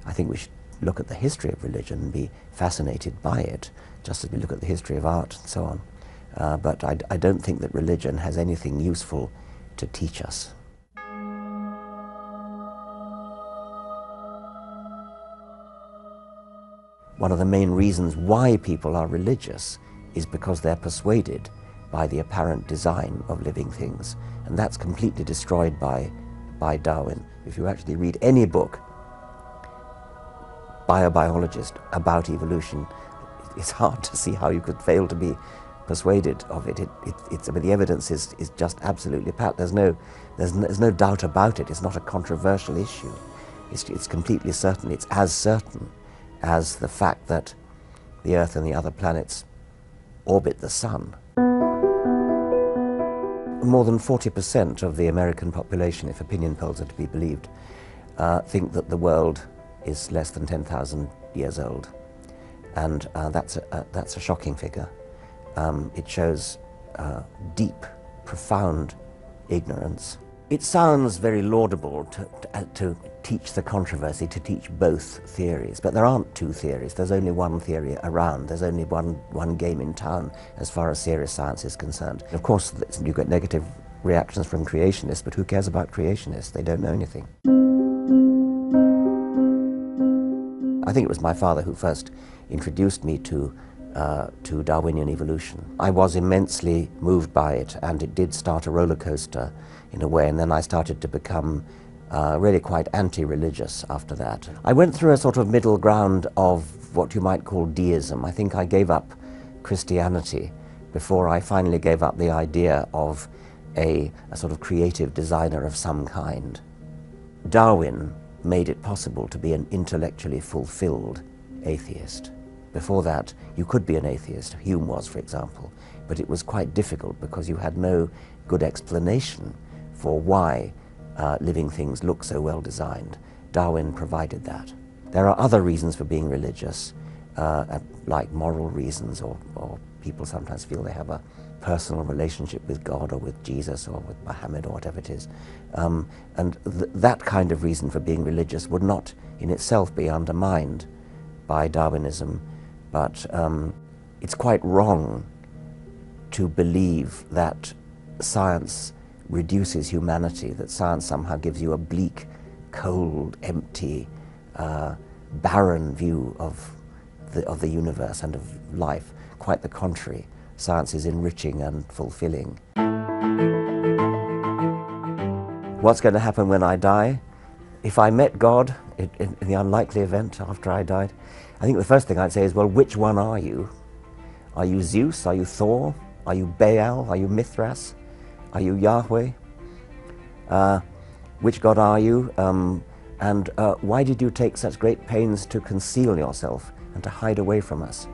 I think we should look at the history of religion and be fascinated by it, just as we look at the history of art and so on. But I don't think that religion has anything useful to teach us. One of the main reasons why people are religious is because they're persuaded by the apparent design of living things. And that's completely destroyed by Darwin. If you actually read any book by a biologist about evolution, it's hard to see how you could fail to be persuaded of it. I mean, the evidence is just absolutely pat. There's no doubt about it. It's not a controversial issue. It's completely certain. It's as certain as the fact that the Earth and the other planets orbit the Sun. More than 40% of the American population, if opinion polls are to be believed, think that the world is less than 10,000 years old. And that's a shocking figure. It shows deep, profound ignorance. It sounds very laudable to teach the controversy, to teach both theories, but there aren't two theories. There's only one theory around. There's only one game in town as far as serious science is concerned. Of course, you get negative reactions from creationists, but who cares about creationists? They don't know anything. I think it was my father who first introduced me to Darwinian evolution. I was immensely moved by it, and it did start a roller coaster in a way, and then I started to become really quite anti-religious after that. I went through a sort of middle ground of what you might call deism. I think I gave up Christianity before I finally gave up the idea of a sort of creative designer of some kind. Darwin made it possible to be an intellectually fulfilled atheist. Before that, you could be an atheist. Hume was, for example, but it was quite difficult because you had no good explanation for why living things look so well designed. Darwin provided that. There are other reasons for being religious, like moral reasons, or people sometimes feel they have a personal relationship with God or with Jesus or with Muhammad or whatever it is. And that kind of reason for being religious would not in itself be undermined by Darwinism, but it's quite wrong to believe that science reduces humanity, that science somehow gives you a bleak, cold, empty, barren view of the universe and of life. Quite the contrary. Science is enriching and fulfilling. What's going to happen when I die? If I met God, in the unlikely event after I died, I think the first thing I'd say is, well, which one are you? Are you Zeus? Are you Thor? Are you Baal? Are you Mithras? Are you Yahweh? Which God are you? And why did you take such great pains to conceal yourself and to hide away from us?